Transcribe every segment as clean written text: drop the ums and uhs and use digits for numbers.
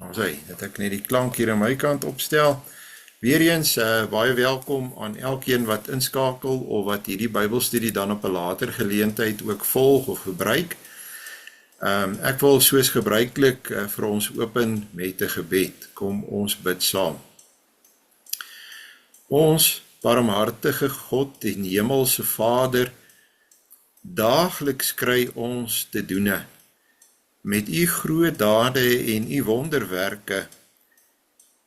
Dan sê, dat ek net die klank hier aan my kant opstel. Weereens, baie welkom aan elkeen wat inskakel of wat hierdie Bybelstudie dan op 'n later geleentheid ook volg of gebruik. Ek wil soos gebruiklik vir ons open met 'n gebed. Kom ons bid saam. Ons barmhartige God en hemelse Vader, daagliks kry ons te doene met u groot dade en u wonderwerke.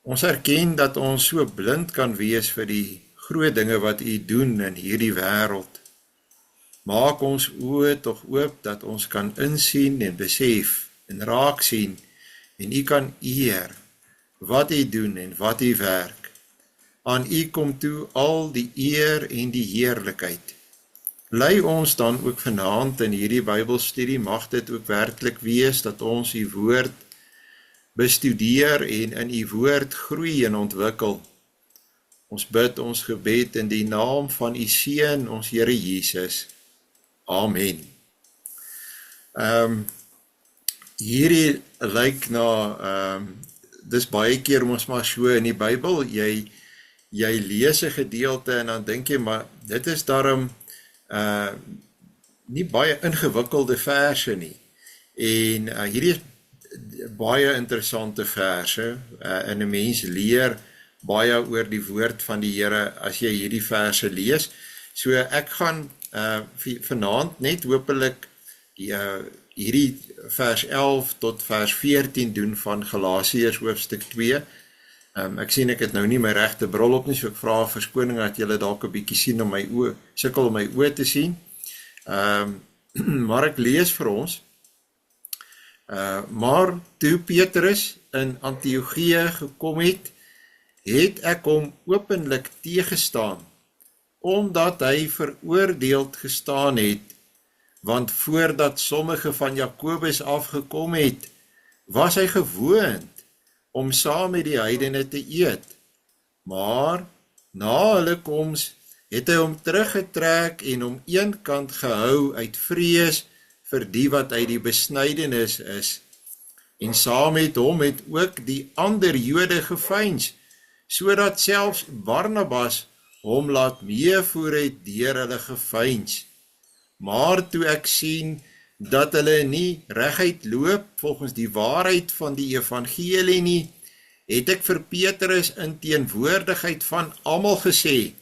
Ons erken dat ons so blind kan wees vir die groot dinge wat u doen in hierdie wêreld. Maak ons oë tog oop dat ons kan insien en besef en raak sien en u kan eer wat u doen en wat u werk. Aan u kom toe al die eer en die heerlikheid. Lei ons dan ook vanaand in hierdie Bybelstudie, mag dit ook werklik wees dat ons u woord bestudeer en in u woord groei en ontwikkel. Ons bid ons gebed in die naam van u Seun, ons Here Jesus. Amen. Hierdie lyk na, dis baie keer ons maar so in die Bybel, jy lees 'n gedeelte en dan dink jy, maar dit is daarom nie baie ingewikkelde verse nie. En hierdie is baie interessante verse, en 'n mens leer baie oor die woord van die Here as jy hierdie verse lees. So ek gaan vanaand net hopelik hierdie vers 11 tot vers 14 doen van Galasiërs hoofstuk 2. Ek sien ek het nou nie my regte bril op nie, so ek vra verskoning dat julle dalk 'n bietjie sien om my oë, sukkel om my oë te sien. Maar ek lees vir ons. Maar toe Petrus in Antiochië gekom het ek hom openlik teëgestaan, omdat hy veroordeeld gestaan het, want voordat sommige van Jakobus afgekom het, was hy gewoond om saam met die heidene te eet. Maar na hulle koms het hy hom teruggetrek en hom eenkant gehou uit vrees vir die wat uit die besnydenis is. En saam met hom het ook die ander Jode gevyns, sodat selfs Barnabas hom laat meevoer het deur hulle gevyns. Maar toe ek sien dat hulle nie reguit loop volgens die waarheid van die evangelie nie, het ek vir Petrus in teenwoordigheid van almal gesê,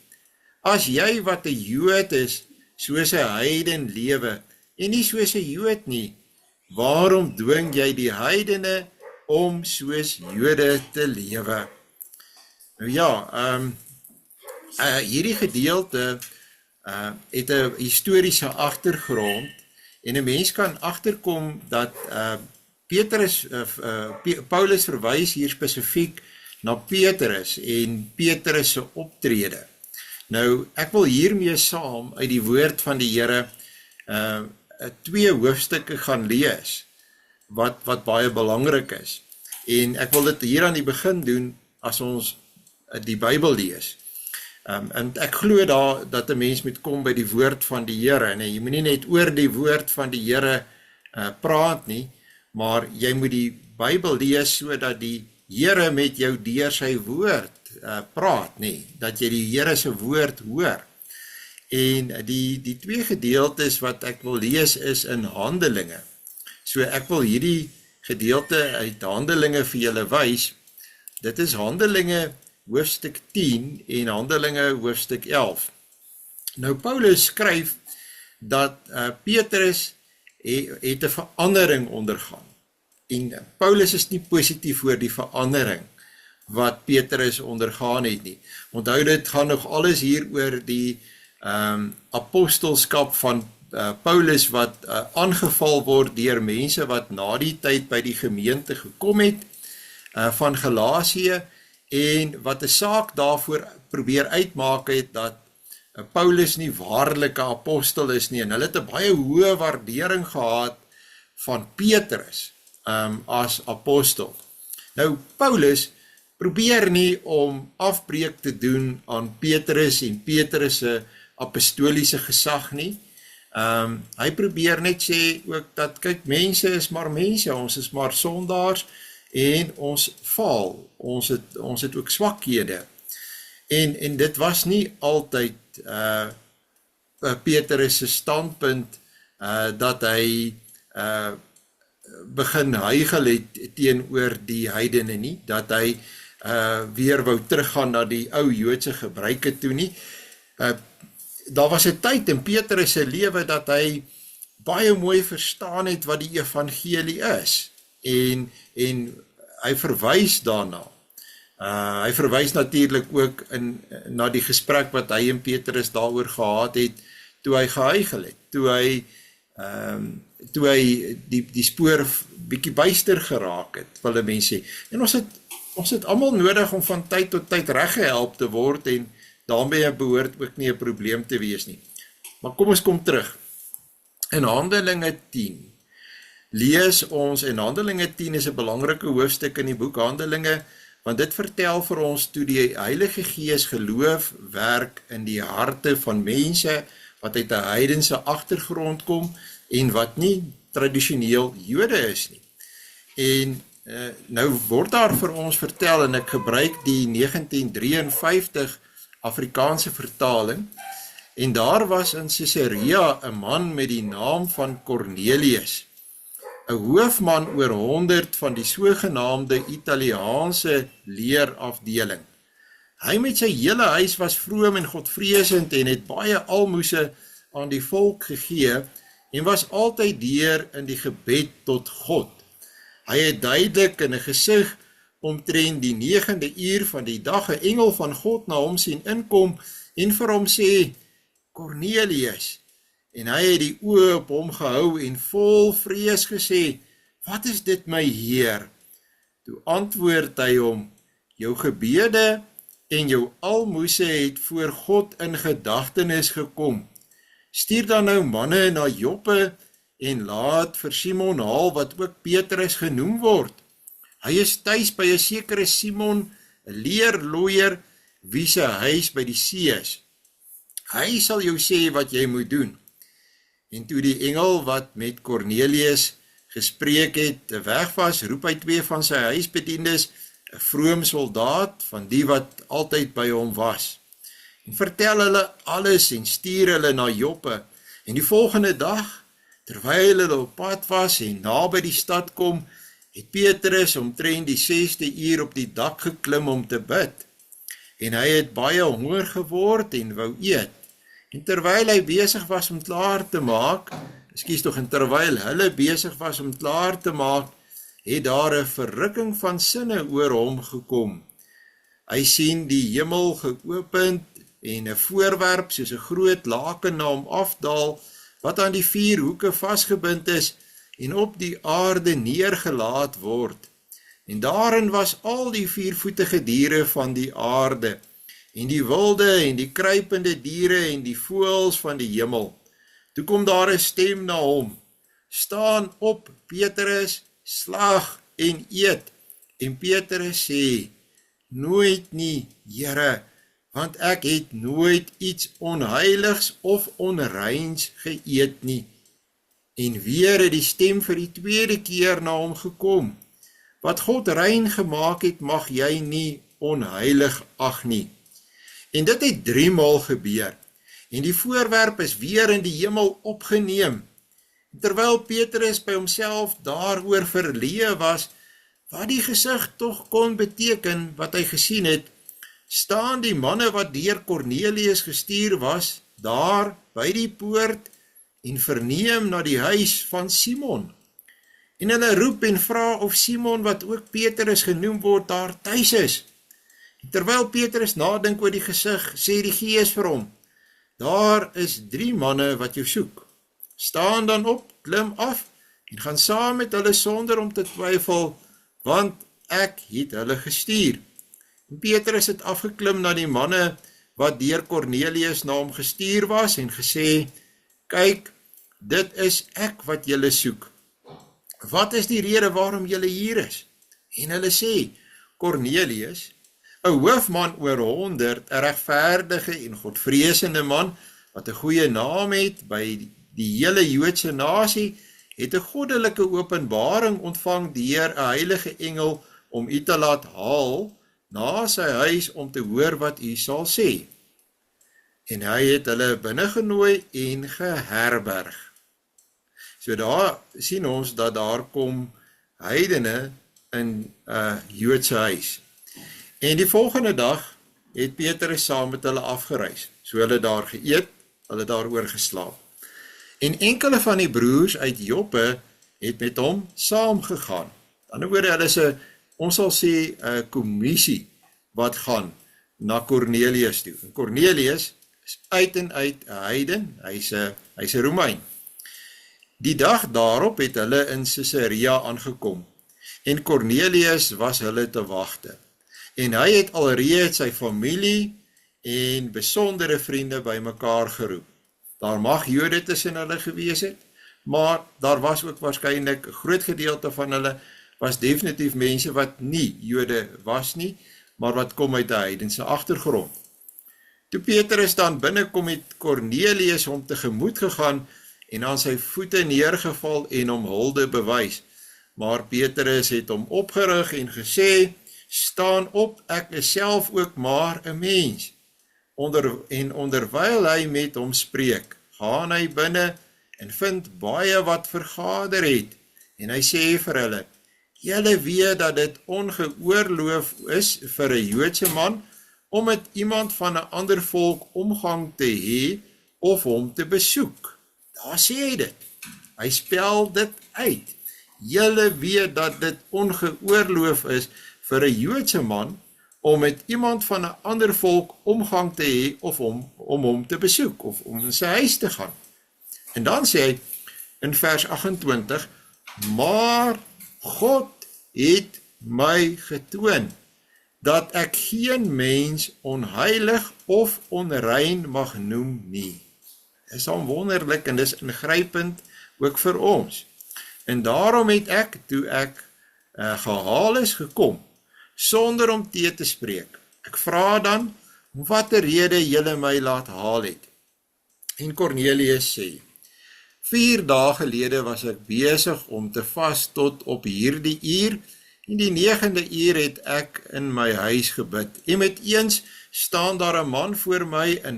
as jy wat 'n Jood is, soos 'n heiden lewe, en nie soos 'n Jood nie, waarom dwing jy die heidene om soos Jode te lewe? Nou ja, hierdie gedeelte het 'n historiese agtergrond, en 'n mens kan agterkom dat Paulus verwys hier spesifiek na Petrus en Petrus se optrede. Nou, ek wil hiermee saam uit die woord van die Here 2 hoofstukke gaan lees, wat baie belangrik is. En ek wil dit hier aan die begin doen, as ons die Bybel lees. En ek glo daar dat 'n mens moet kom by die woord van die Here, en jy moet nie net oor die woord van die Here praat nie, maar jy moet die Bybel lees sodat die Here met jou deur sy woord praat, nie, dat jy die Here se woord hoor. En die 2 gedeeltes wat ek wil lees is in Handelinge. So ek wil hierdie gedeelte uit Handelinge vir julle wys. Dit is Handelinge hoofstuk 10 en Handelinge hoofstuk 11. Nou Paulus skryf dat Petrus het 'n verandering ondergaan. En Paulus is nie positief oor die verandering wat Petrus ondergaan het nie. Onthou, dit gaan nog alles hier oor die apostelskap van Paulus wat aangeval word deur mense wat na die tyd by die gemeente gekom het van Galasië, en wat 'n saak daarvoor probeer uitmaak het dat Paulus nie waarlike apostel is nie, en hulle het 'n baie hoë waardering gehad van Petrus as apostel. Nou Paulus probeer nie om afbreek te doen aan Petrus en Petrus se apostoliese gesag nie. Hy probeer net sê ook dat kyk, mense is maar mense, ons is maar sondaars, en ons faal, ons het ook swakhede. En dit was nie altyd Petrus se standpunt dat hy begin huigel het teenoor die heidene nie, dat hy weer wou teruggaan na die ou Joodse gebruike toe nie. Daar was 'n tyd in Petrus se lewe dat hy baie mooi verstaan het wat die evangelie is, en hy verwys daarna. Hy verwys natuurlik ook na die gesprek wat hy en Petrus daaroor gehad het, toe hy gehuigel het, toe hy die spoor bietjie byster geraak het, wil 'n mens sê. En ons het almal nodig om van tyd tot tyd reggehelp te word, en daarmee behoort ook nie 'n probleem te wees nie. Maar kom ons kom terug. In Handelinge 10 lees ons, en Handelinge 10 is 'n belangrike hoofstuk in die boek Handelinge, want dit vertel vir ons toe die Heilige Gees geloof werk in die harte van mense wat uit 'n heidense agtergrond kom en wat nie tradisioneel Jode is nie. En nou word daar vir ons vertel, en ek gebruik die 1953 Afrikaanse vertaling, en daar was in Caesarea 'n man met die naam van Cornelius, 'n hoofman oor 100 van die sogenaamde Italiaanse leerafdeling. Hy met sy hele huis was vroom en godvreesend en het baie almoese aan die volk gegee en was altyd deur in die gebed tot God. Hy het duidelik in 'n gesig omtrent die 9de uur van die dag 'n engel van God na hom sien inkom en vir hom sê, Cornelius. En hy het die oë op hom gehou en vol vrees gesê, wat is dit my Heer? Toe antwoord hy hom, jou gebede en jou almoese het voor God in gedagtenis gekom. Stuur dan nou manne na Joppe en laat vir Simon haal wat ook Petrus genoem word. Hy is tuis by 'n sekere Simon, 'n leerloier, wie se huis by die see is. Hy sal jou sê wat jy moet doen. En toe die engel wat met Cornelius gespreek het, weg was, roep hy 2 van sy huisbediendes, 'n vroom soldaat van die wat altyd by hom was. En vertel hulle alles en stuur hulle na Joppe. En die volgende dag, terwyl hulle op pad was en naby die stad kom, het Petrus omtrent die 6de uur op die dak geklim om te bid. En hy het baie honger geword en wou eet. En terwyl hy besig was om klaar te maak, terwyl hulle besig was om klaar te maak, het daar 'n verrukking van sinne oor hom gekom. Hy sien die hemel geopend en 'n voorwerp soos 'n groot laken na hom afdaal, wat aan die 4 hoeke vasgebind is en op die aarde neergelaat word. En daarin was al die 4-voetige diere van die aarde, en die wilde en die kruipende diere en die voëls van die hemel. Toe kom daar 'n stem na hom, staan op, Petrus, slag en eet. En Petrus sê, nooit nie, Here, want ek het nooit iets onheiligs of onreins geëet nie. En weer het die stem vir die 2de keer na hom gekom. Wat God rein gemaak het, mag jy nie onheilig ag nie. En dit het 3 maal gebeur. En die voorwerp is weer in die hemel opgeneem. Terwyl Petrus by homself daaroor verleë was, wat die gesig tog kon beteken wat hy gesien het, staan die manne wat deur Cornelius gestuur was, daar by die poort en verneem na die huis van Simon. En hulle roep en vra of Simon, wat ook Petrus genoem word, daar tuis is. Terwyl Petrus nadink oor die gesig, sê die Gees vir hom, daar is 3 manne wat jou soek. Staan dan op, klim af en gaan saam met hulle sonder om te twyfel, want ek het hulle gestuur. En Petrus het afgeklim na die manne wat deur Cornelius na hom gestuur was en gesê, kyk, dit is ek wat julle soek. Wat is die rede waarom julle hier is? En hulle sê, Cornelius, 'n hoofman oor 100, 'n regverdige en godvreesende man, wat 'n goeie naam het by die hele Joodse nasie het 'n goddelike openbaring ontvang deur 'n heilige engel om u te laat haal na sy huis om te hoor wat u sal sê. En hy het hulle binnengenooi en geherberg. So daar sien ons dat daar kom heidene in 'n Joodse huis. En die volgende dag het Petrus saam met hulle afgereis. So hulle daar geëet, hulle daaroor geslaap. En enkele van die broers uit Joppe het met hom saamgegaan. Aan die ander woorde, hulle is 'n, ons sal sê 'n kommissie wat gaan na Kornelius toe. En Kornelius is uit en uit 'n heiden, hy's 'n Romein. Die dag daarop het hulle in Caesarea aangekom en Kornelius was hulle te wagte. En hy het alreeds sy familie en besondere vriende bymekaar geroep. Daar mag Jode tussen hulle gewees het, maar daar was ook waarskynlik 'n groot gedeelte van hulle was definitief mense wat nie Jode was nie, maar wat kom uit 'n heidense agtergrond. Toe Petrus dan binnekom het Kornelius hom tegemoet gegaan en aan sy voete neergeval en hom hulde bewys. Maar Petrus het hom opgerig en gesê, staan op, ek is self ook maar 'n mens. Onderwyl hy met hom spreek, gaan hy binne en vind baie wat vergader het. En hy sê vir hulle, julle weet dat dit ongeoorloof is vir 'n Joodse man om met iemand van 'n ander volk omgang te hê of hom te besoek. Daar sê hy dit. Hy spel dit uit. Julle weet dat dit ongeoorloof is vir 'n Joodse man om met iemand van 'n ander volk omgang te hê of om hom te besoek of om in sy huis te gaan. En dan sê hy in vers 28, maar God het my getoon dat ek geen mens onheilig of onrein mag noem nie. Dit is al wonderlik en dis ingrypend ook vir ons. En daarom het ek, toe ek gehaal is gekom, sonder om te spreek. Ek vra dan, om watter rede julle my laat haal het. En Kornelius sê, 4 dae gelede was ek besig om te vas tot op hierdie uur, en die 9de uur het ek in my huis gebid. En met eens staan daar 'n man voor my in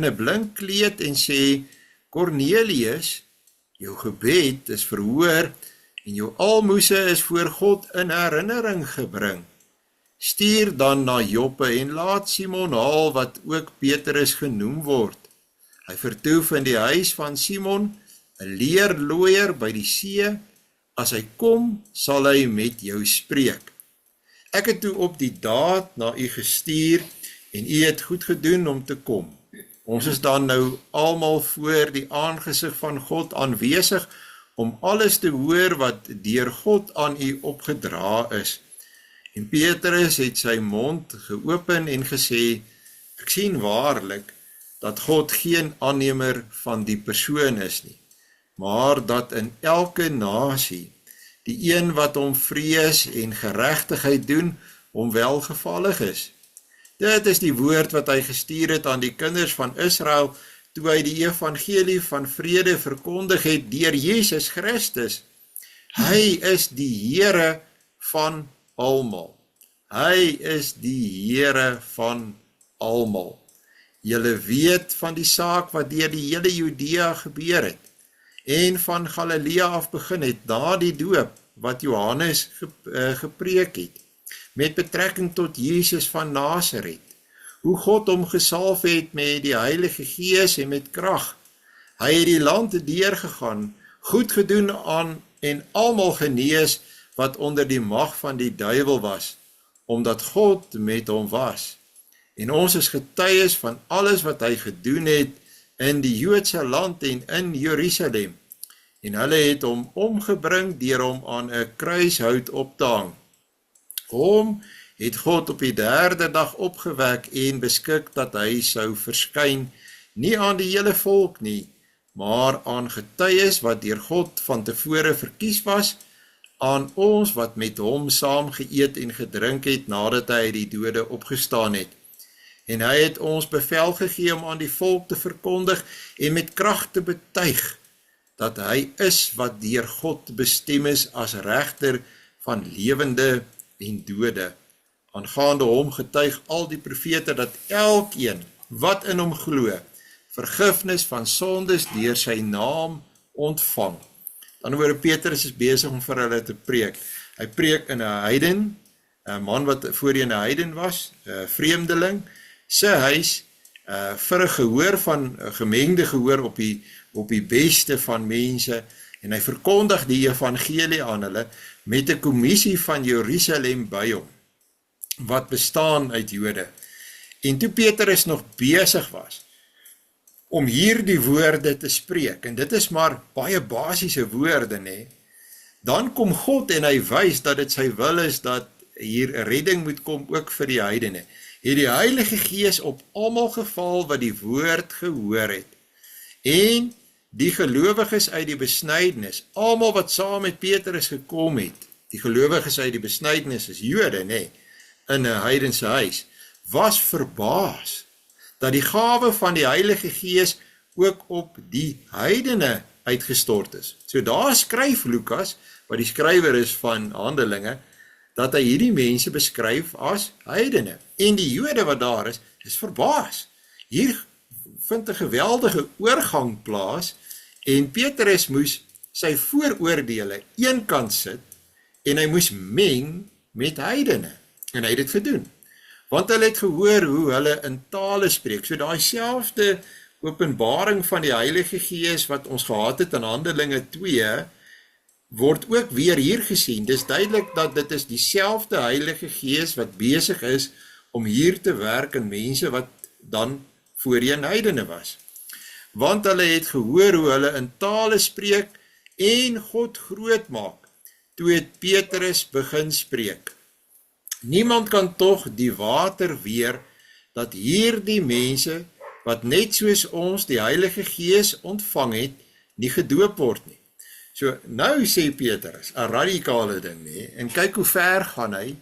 'n blink kleed en sê, Kornelius, jou gebed is verhoor en jou almoese is voor God in herinnering gebring. Stuur dan na Joppe en laat Simon haal wat ook Petrus genoem word. Hy vertoef in die huis van Simon, 'n leerlooier by die see. As hy kom, sal hy met jou spreek. Ek het toe op die daad na u gestuur en u het goed gedoen om te kom. Ons is dan nou almal voor die aangesig van God aanwesig om alles te hoor wat deur God aan u opgedra is. En Petrus het sy mond geopen en gesê, ek sien waarlik dat God geen aannemer van die persoon is nie, maar dat in elke nasie die een wat hom vrees en geregtigheid doen, hom welgevallig is. Dit is die woord wat hy gestuur het aan die kinders van Israel, toe hy die evangelie van vrede verkondig het deur Jesus Christus. Hy is die Here van almal. Hy is die Here van almal. Julle weet van die saak wat deur die hele Judea gebeur het, en van Galilea af begin het, na die doop wat Johannes gepreek het, met betrekking tot Jesus van Nasaret, hoe God hom gesalf het met die Heilige Gees en met krag. Hy het die land deurgegaan, goed gedoen aan en almal genees wat onder die mag van die duiwel was, omdat God met hom was. En ons is getuies van alles wat hy gedoen het in die Joodse land en in Jerusalem. En hulle het hom omgebring deur hom aan 'n kruishout op te hang. Hom het God op die 3de dag opgewek en beskik dat hy sou verskyn, nie aan die hele volk nie, maar aan getuies wat deur God van tevore verkies was, aan ons wat met hom saam geëet en gedrink het nadat hy uit die dode opgestaan het. En hy het ons bevel gegee om aan die volk te verkondig en met krag te betuig dat hy is wat deur God bestem is as regter van lewende en dode. Aangaande hom getuig al die profete dat elkeen wat in hom glo, vergifnis van sondes deur sy naam ontvang. Dan word Petrus is besig om vir hulle te preek. Hy preek in 'n heiden, 'n man wat voorheen 'n heiden was, 'n vreemdeling, sy huis, vir 'n gehoor van 'n gemengde gehoor op die beste van mense, en hy verkondig die evangelie aan hulle met 'n kommissie van Jerusalem by hom, wat bestaan uit Jode. En toe Petrus nog besig was om hierdie woorde te spreek, en dit is maar baie basiese woorde, nee, dan kom God en hy wys dat dit sy wil is dat hier 'n redding moet kom ook vir die heidene. Het die Heilige Gees op almal geval wat die woord gehoor het. En die gelowiges uit die besnydenis, almal wat saam met Petrus gekom het, die gelowiges uit die besnydenis is Jode, nee, in 'n heidense huis, was verbaas dat die gawe van die Heilige Gees ook op die heidene uitgestort is. So daar skryf Lukas, wat die skrywer is van Handelinge, dat hy hierdie mense beskryf as heidene. En die Jode wat daar is verbaas. Hier vind 'n geweldige oorgang plaas, en Petrus moes sy vooroordeele eenkant sit, en hy moes meng met heidene. En hy het dit gedoen. Want hulle het gehoor hoe hulle in tale spreek. So daai selfde openbaring van die Heilige Gees wat ons gehad het in Handelinge 2, word ook weer hier gesien. Dis duidelik dat dit is dieselfde Heilige Gees wat besig is om hier te werk in mense wat dan voorheen heidene was. Want hulle het gehoor hoe hulle in tale spreek en God groot maak. Toe het Petrus begin spreek. Niemand kan tog die water weer dat hierdie mense wat net soos ons die Heilige Gees ontvang het, nie gedoop word nie. So nou sê Petrus, 'n radikale ding nie, en kyk hoe ver gaan hy,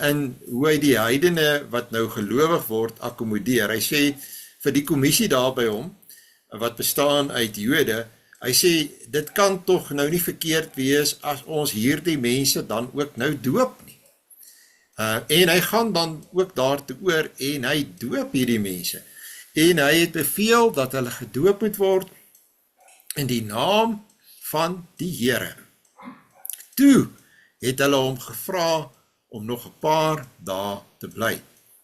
in hoe hy die heidene wat nou gelowig word akkommodeer. Hy sê vir die kommissie daar by hom, wat bestaan uit Jode, hy sê dit kan tog nou nie verkeerd wees as ons hierdie mense dan ook nou doop nie. En hy gaan dan ook daartoe oor en hy doop hierdie mense. En hy het beveel dat hulle gedoop moet word in die naam van die Here. Toe het hulle hom gevra om nog 'n paar dae te bly.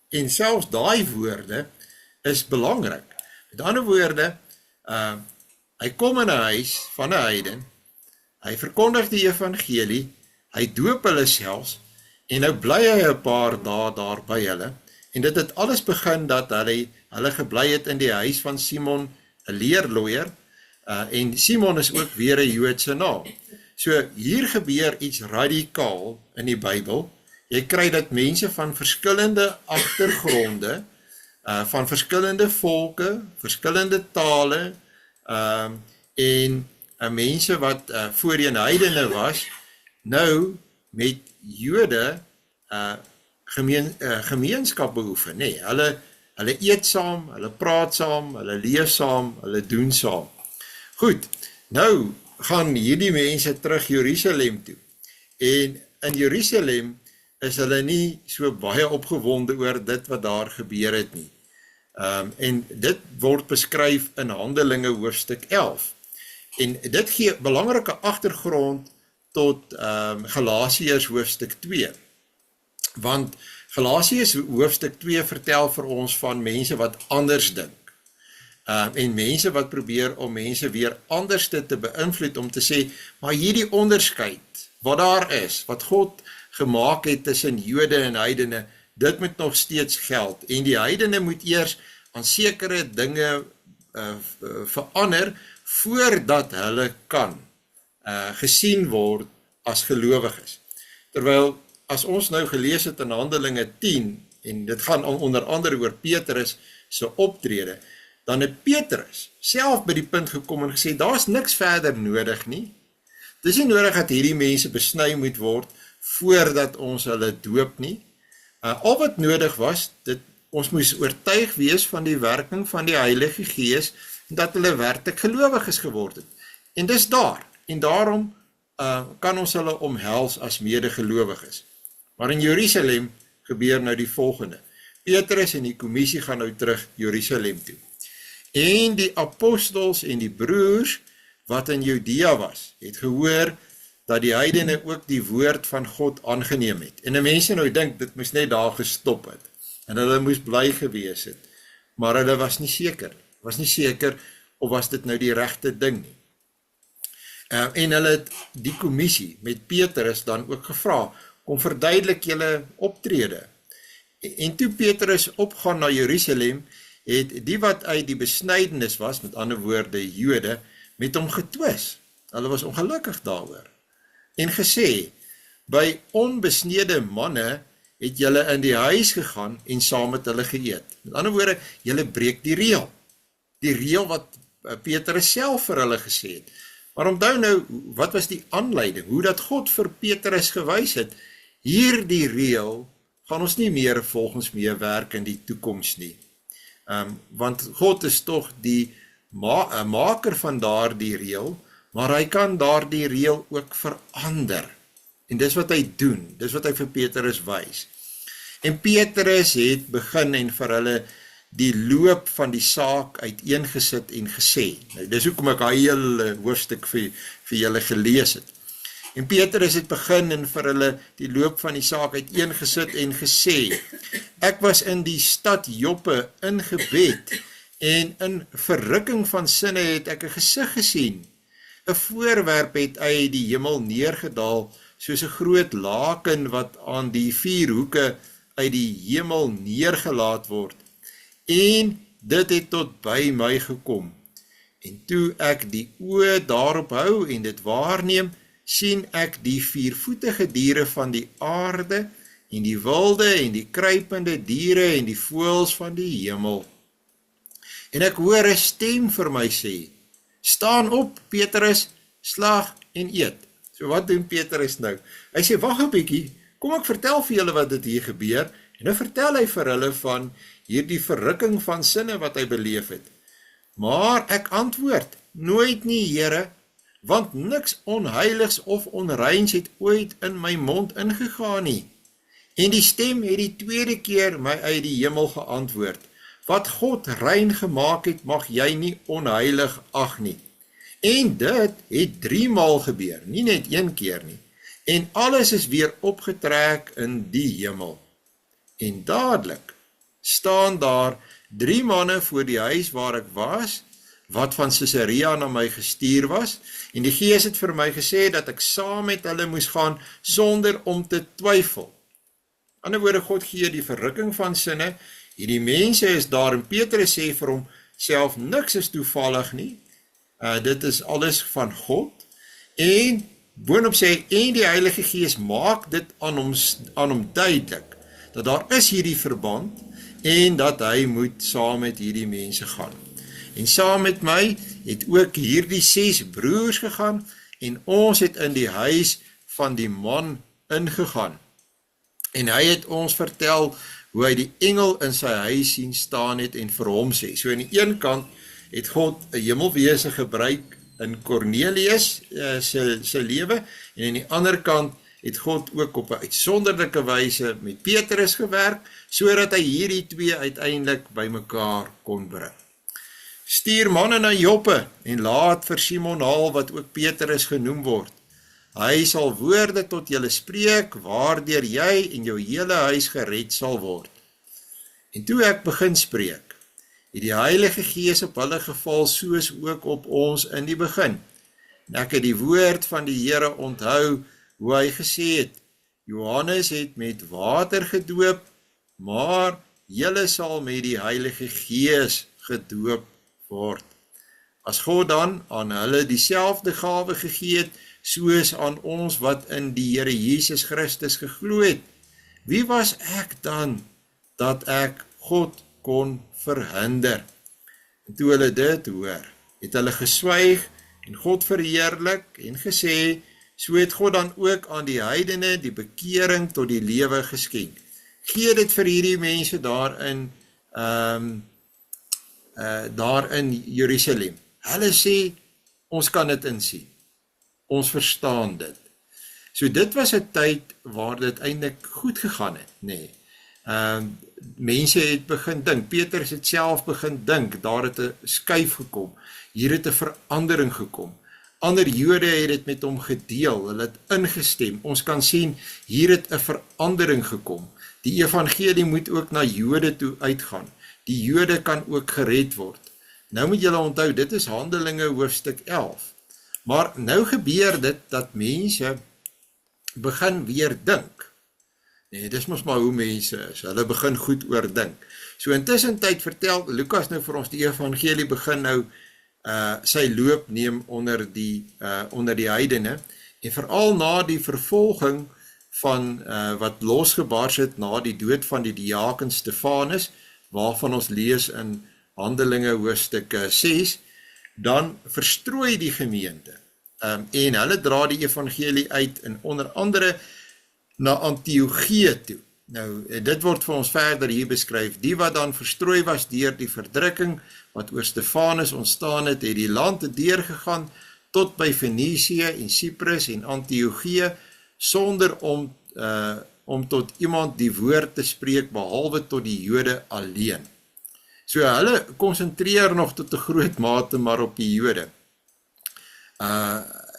En selfs daai woorde is belangrik. Met ander woorde, hy kom in 'n huis van 'n heiden, hy verkondig die evangelie, hy doop hulle selfs, en nou bly hy 'n paar dae daar by hulle, en dit het alles begin dat hulle gebly het in die huis van Simon, 'n leerlooier, en Simon is ook weer 'n Joodse naam. So hier gebeur iets radikaal in die Bybel. Jy kry dat mense van verskillende agtergronde, van verskillende volke, verskillende tale, en mense wat voorheen heidene was, nou met Jode gemeenskap beoefen. Nee, hulle eet saam, hulle praat saam, hulle leef saam, hulle doen saam. Goed, nou gaan hierdie mense terug Jerusalem toe. En in Jerusalem is hulle nie so baie opgewonde oor dit wat daar gebeur het nie. En dit word beskryf in Handelinge hoofstuk 11. En dit gee belangrike agtergrond tot Galasiërs hoofstuk 2. Want Galasiërs hoofstuk 2 vertel vir ons van mense wat anders dink. En mense wat probeer om mense weer anders te beïnvloed om te sê, maar hierdie onderskeid wat daar is, wat God gemaak het tussen Jode en heidene, dit moet nog steeds geld. En die heidene moet eers aan sekere dinge verander voordat hulle kan gesien word as gelowiges. Terwyl as ons nou gelees het in Handelinge 10, en dit gaan onder andere oor Petrus se optrede, dan het Petrus self by die punt gekom en gesê, daar's niks verder nodig nie. Dis nie nodig dat hierdie mense besny moet word voordat ons hulle doop nie. Al wat nodig was, ons moes oortuig wees van die werking van die Heilige Gees, dat hulle werklik gelowiges geword het. En dis daar, en daarom kan ons hulle omhels as medegelowiges. Maar in Jerusalem gebeur nou die volgende. Petrus en die kommissie gaan nou terug Jerusalem toe. En die apostels en die broers wat in Judea was, het gehoor dat die heidene ook die woord van God aangeneem het. En die mense nou dink, dit moes net daar gestop het. En hulle moes bly gewees het. Maar hulle was nie seker, of was dit nou die regte ding nie. En hulle het die kommissie met Petrus dan ook gevra, kom verduidelik julle optrede. En toe Petrus opgaan na Jerusalem, het die wat uit die besnydenis was, met ander woorde Jode, met hom getwis. Hulle was ongelukkig daaroor. En gesê, by onbesnede manne het julle in die huis gegaan en saam met hulle geëet. Met ander woorde, julle breek die reël. Die reël wat Petrus self vir hulle gesê het. Maar onthou nou, wat was die aanleiding? Hoe dat God vir Petrus gewys het, hierdie reël gaan ons nie meer volgens meewerk in die toekoms nie. Want God is tog die maker van daardie reël, maar hy kan daardie reël ook verander. En dis wat hy doen, dis wat hy vir Petrus wys. En Petrus het begin en vir hulle die loop van die saak uiteengesit en gesê. Nou, dis hoekom ek hy hele hoofstuk vir julle gelees het. En Petrus het begin en vir hulle die loop van die saak uiteengesit en gesê, ek was in die stad Joppe in gebed en in verrukking van sinne het ek 'n gesig gesien. 'n Voorwerp het uit die hemel neergedaal, soos 'n groot laken wat aan die 4 hoeke uit die hemel neergelaat word. En dit het tot by my gekom. En toe ek die oë daarop hou en dit waarneem, sien ek die 4-voetige diere van die aarde, en die wilde en die kruipende diere en die voëls van die hemel. En ek hoor 'n stem vir my sê, staan op, Petrus, slag en eet. So wat doen Petrus nou? Hy sê, wag 'n bietjie, kom ek vertel vir julle wat dit hier gebeur, en nou vertel hy vir hulle van hierdie verrukking van sinne wat hy beleef het. Maar ek antwoord, nooit nie, Here, want niks onheiligs of onreins het ooit in my mond ingegaan nie. En die stem het die tweede keer my uit die hemel geantwoord, wat God rein gemaak het, mag jy nie onheilig ag nie. En dit het 3 maal gebeur, nie net 1 keer nie. En alles is weer opgetrek in die hemel. En dadelik staan daar 3 manne voor die huis waar ek was, wat van Caesarea na my gestuur was, en die Gees het vir my gesê dat ek saam met hulle moes gaan, sonder om te twyfel. Ander woorde, God gee die verrukking van sinne, hierdie mense is daar, en Petrus sê vir hom, self niks is toevallig nie, dit is alles van God, en boonop sê, en die Heilige Gees maak dit aan hom duidelik, dat daar is hierdie verband, en dat hy moet saam met hierdie mense gaan. En saam met my het ook hierdie 6 broers gegaan, en ons het in die huis van die man ingegaan. En hy het ons vertel hoe hy die engel in sy huis sien staan het en vir hom sê. So aan die een kant het God 'n hemelwese gebruik in Cornelius se lewe, en aan die ander kant het God ook op 'n uitsonderlike wyse met Petrus gewerk, sodat hy hierdie 2 uiteindelik by mekaar kon bring. Stuur manne na Joppe en laat vir Simon haal wat ook Petrus genoem word. Hy sal woorde tot julle spreek, waardeur jy en jou hele huis gered sal word. En toe ek begin spreek, het die Heilige Gees op hulle geval, soos ook op ons in die begin. En ek het die woord van die Here onthou, hoe hy gesê het, Johannes het met water gedoop, maar julle sal met die Heilige Gees gedoop word. As God dan aan hulle dieselfde gawe gegee het, soos aan ons wat in die Here Jesus Christus geglo het, wie was ek dan, dat ek God kon verhinder? En toe hulle dit hoor, het hulle geswyg en God verheerlik en gesê, so het God dan ook aan die heidene die bekering tot die lewe geskenk. Gee dit vir hierdie mense daar in Jerusalem. Hulle sê, ons kan dit insien. Ons verstaan dit. So dit was 'n tyd waar dit eintlik goed gegaan het, nê. Mense het begin dink, Petrus het self begin dink, daar het 'n skuif gekom, hier het 'n verandering gekom. Ander Jode het dit met hom gedeel, hulle het ingestem. Ons kan sien, hier het 'n verandering gekom. Die evangelie moet ook na Jode toe uitgaan. Die Jode kan ook gered word. Nou moet julle onthou, dit is Handelinge hoofstuk 11. Maar nou gebeur dit dat mense begin weer dink. Nee, dis mos maar hoe mense is, hulle begin goed oordink. So intussen tyd vertel Lukas nou vir ons, die evangelie begin nou sy loop neem onder die heidene, en veral na die vervolging van wat losgebars het na die dood van die diaken Stefanus, waarvan ons lees in Handelinge hoofstuk 6, dan verstrooi die gemeente, en hulle dra die evangelie uit, en onder andere na Antiochië toe. Nou, dit word vir ons verder hier beskryf, die wat dan verstrooi was deur die verdrukking, wat oor Stefanus ontstaan het, het die land deurgegaan, tot by Fenisië en Cyprus en Antiochië, sonder om tot iemand die woord te spreek, behalwe tot die Jode alleen. So hulle konsentreer nog tot 'n groot mate maar op die Jode.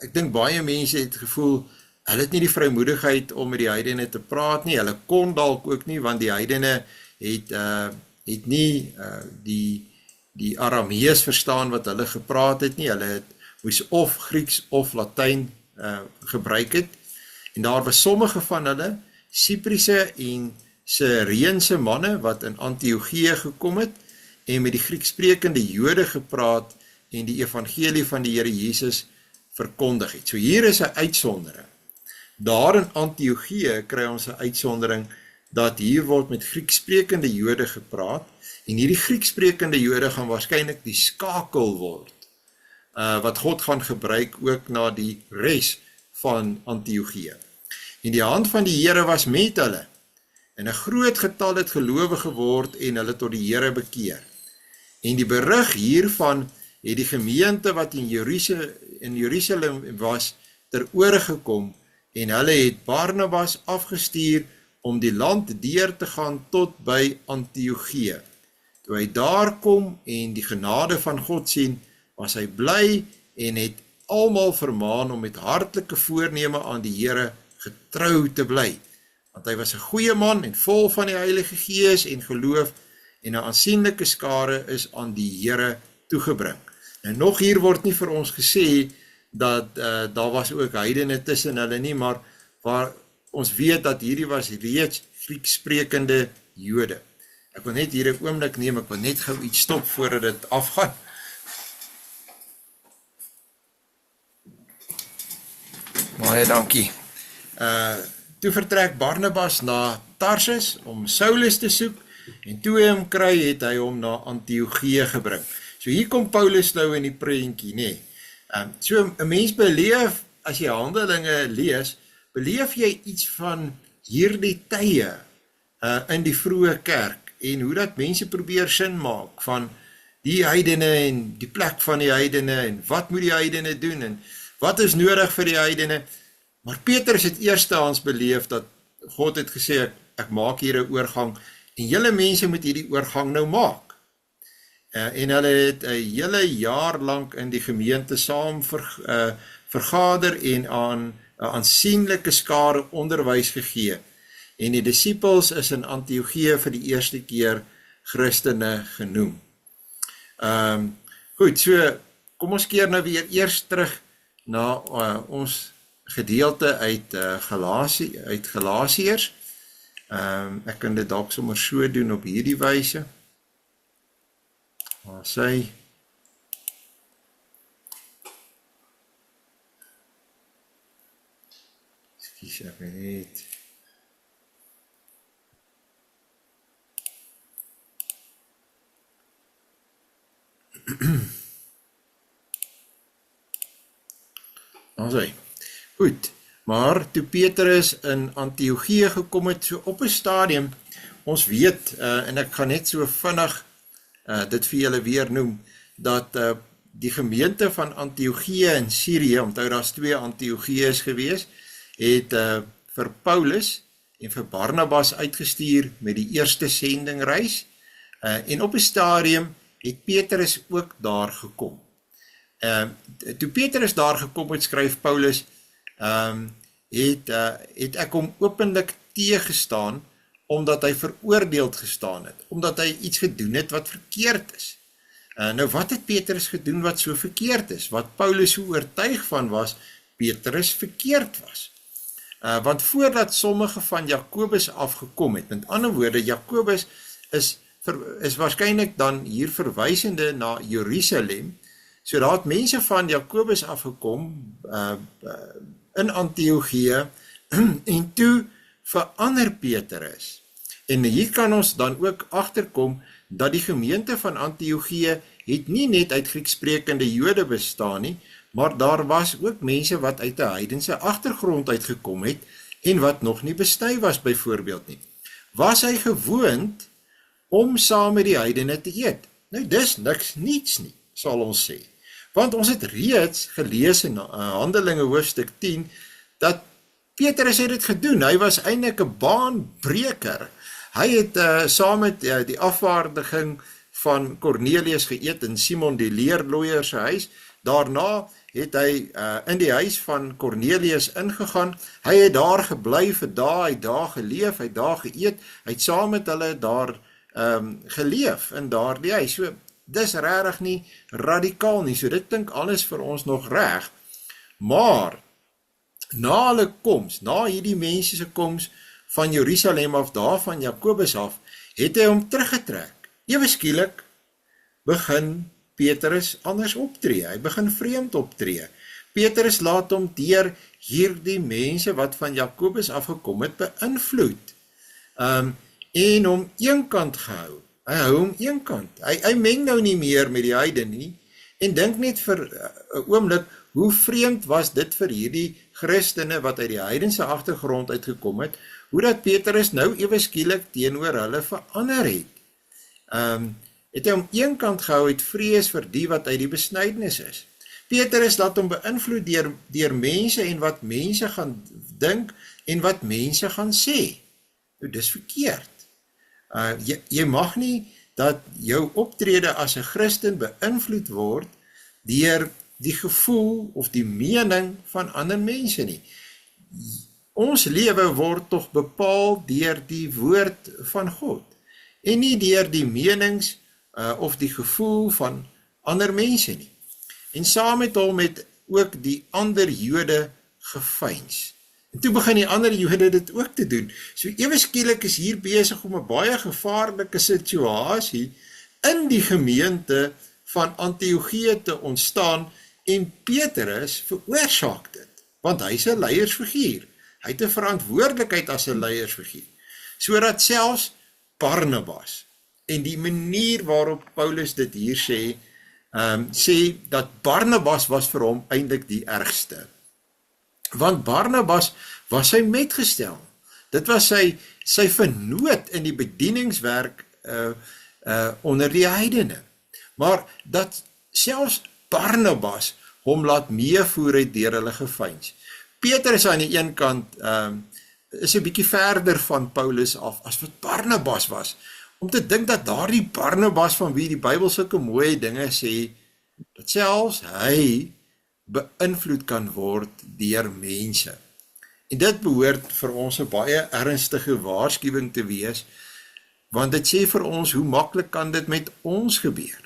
Ek dink baie mense het gevoel, hulle het nie die vrymoedigheid om met die heidene te praat nie, hulle kon dalk ook nie, want die heidene het nie die Aramees verstaan wat hulle gepraat het nie, hulle moes of Grieks of Latyn gebruik het, en daar was sommige van hulle, Cypriese en Cyreense manne, wat in Antiochië gekom het, en met die Grieksprekende Jode gepraat, en die evangelie van die Here Jesus verkondig het. So hier is 'n uitsondering. Daar in Antiochië kry ons 'n uitsondering, dat hier word met Grieksprekende Jode gepraat, en hierdie Grieksprekende Jode gaan waarskynlik die skakel word, wat God gaan gebruik ook na die res van Antiochië. En die hand van die Here was met hulle, en 'n groot getal het gelowig geword, en hulle tot die Here bekeer. En die berig hiervan het die gemeente wat in Jerusalem was, ter ore gekom, en hulle het Barnabas afgestuur om die land deur te gaan tot by Antiochië. Toe hy daar kom en die genade van God sien, was hy bly en het almal vermaan om met hartlike voorneme aan die Here getrou te bly. Want hy was 'n goeie man en vol van die Heilige Gees en geloof, en 'n aansienlike skare is aan die Here toegebring. En nog hier word nie vir ons gesê dat daar was ook heidene tussen hulle nie, maar waar ons weet dat hierdie was reeds Grieksprekende Jode. Ek wil net hier 'n oomblik neem, ek wil net gou iets stop voordat dit afgaan. Baie dankie. Toe vertrek Barnabas na Tarsus om Saulus te soek, en toe hy hom kry, het hy hom na Antiochië gebring. So hier kom Paulus nou in die prentjie, nee. So 'n mens beleef, as jy Handelinge lees, beleef jy iets van hierdie tye in die vroeë kerk, en hoe dat mense probeer sin maak van die heidene en die plek van die heidene, en wat moet die heidene doen, en wat is nodig vir die heidene. Maar Petrus het eerstehands beleef dat God het gesê, ek maak hier 'n oorgang, en julle mense moet hierdie oorgang nou maak. En hulle het 'n hele jaar lank in die gemeente saam vergader en aan 'n aansienlike skare onderwys gegee. En die disippels is in Antiochië vir die eerste keer Christene genoem. Goed, so kom ons keer nou weer eers terug na ons gedeelte uit Galasiërs. Ek kan dit dalk sommer so doen op hierdie wyse. Maar sy ekskuus, ek weet. Also, goed, maar toe Petrus in Antiochië gekom het, so op 'n stadium, ons weet, en ek gaan net so vinnig dit vir julle weer noem, dat die gemeente van Antiochië in Syrië, onthou daar's 2 Antiochië's gewees, het vir Paulus en vir Barnabas uitgestuur met die eerste sendingreis, en op 'n stadium het Petrus ook daar gekom. Toe Petrus daar gekom het, skryf Paulus, het ek hom openlik teëgestaan, omdat hy veroordeeld gestaan het, omdat hy iets gedoen het wat verkeerd is. Nou wat het Petrus gedoen wat so verkeerd is? Wat Paulus so oortuig van was, Petrus verkeerd was. Want voordat sommige van Jakobus afgekom het, met ander woorde, Jakobus is waarskynlik dan hier verwysende na Jerusalem, so daar het mense van Jakobus afgekom in Antiochië, en toe verander Petrus. En hier kan ons dan ook agterkom dat die gemeente van Antiochië het nie net uit Grieksprekende Jode bestaan nie, maar daar was ook mense wat uit 'n heidense agtergrond uitgekom het en wat nog nie besny was byvoorbeeld nie. Was hy gewoond om saam met die heidene te eet? Nou dis niks niets nie, sal ons sê. Want ons het reeds gelees in Handelinge hoofstuk 10 dat Petrus het dit gedoen. Hy was eintlik 'n baanbreker. Hy het saam met die afvaardiging van Cornelius geëet in Simon die leerloier se huis. Daarna het hy in die huis van Cornelius ingegaan. Hy het daar gebly vir dae, hy het daar geleef, hy het daar geëet, hy het saam met hulle daar geleef in daardie huis. So, dis regtig nie radikaal nie, so dit klink alles vir ons nog reg. Maar na hulle koms, na hierdie mense se koms van Jerusalem af, daar van Jakobus af, het hy hom teruggetrek. Ewe skielik begin Petrus anders optree, hy begin vreemd optree. Petrus laat hom deur hierdie mense wat van Jakobus afgekom het beïnvloed, en hom eenkant gehou. Hy hou hom eenkant. Hy meng nou nie meer met die heidene nie, en dink net vir 'n oomblik, hoe vreemd was dit vir hierdie Christene wat uit die heidense agtergrond uitgekom het, hoe dat Petrus nou ewe skielik teenoor hulle verander het. Het hy om eenkant gehou uit vrees vir die wat uit die besnydenis is. Petrus laat hom beïnvloed deur mense en wat mense gaan dink en wat mense gaan sê. Nou, dis verkeerd. Jy mag nie dat jou optrede as 'n Christen beïnvloed word deur die gevoel of die mening van ander mense nie. Ons lewe word tog bepaal deur die woord van God en nie deur die menings of die gevoel van ander mense nie. En saam met hom het ook die ander Jode geveins. En toe begin die ander Jode dit ook te doen. So ewe skielik is hier besig om 'n baie gevaarlike situasie in die gemeente van Antiochië te ontstaan, en Petrus veroorsaak dit, want hy is 'n leiersfiguur. Hy het 'n verantwoordelikheid as 'n leiersfiguur. Sodat selfs Barnabas, en die manier waarop Paulus dit hier sê dat Barnabas was vir hom eintlik die ergste. Want Barnabas was sy metgestel. Dit was sy vernoot in die bedieningswerk onder die heidene. Maar dat selfs Barnabas hom laat meevoer het deur hulle geveins. Petrus aan die een kant is 'n bietjie verder van Paulus af as wat Barnabas was. Om te dink dat daardie Barnabas van wie die Bybel sulke mooi dinge sê, dat selfs hy beïnvloed kan word deur mense. En dit behoort vir ons 'n baie ernstige waarskuwing te wees, want dit sê vir ons hoe maklik kan dit met ons gebeur.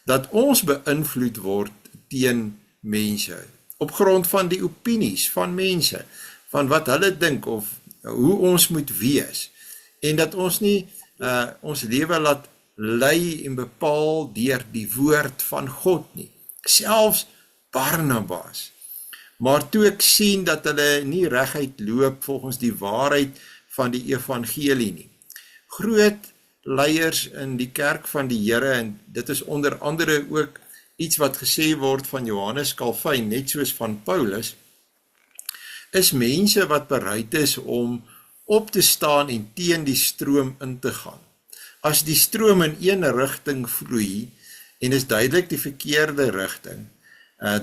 Dat ons beïnvloed word teen mense, op grond van die opinies van mense, van wat hulle dink of hoe ons moet wees, en dat ons nie ons lewe laat lei en bepaal deur die woord van God nie. Selfs Barnabas. Maar toe ek sien dat hulle nie reguit loop volgens die waarheid van die evangelie nie. Groot leiers in die kerk van die Here, en dit is onder andere ook iets wat gesê word van Johannes Calvin, net soos van Paulus, is mense wat bereid is om op te staan en teen die stroom in te gaan. As die stroom in een rigting vloei, en is duidelik die verkeerde rigting,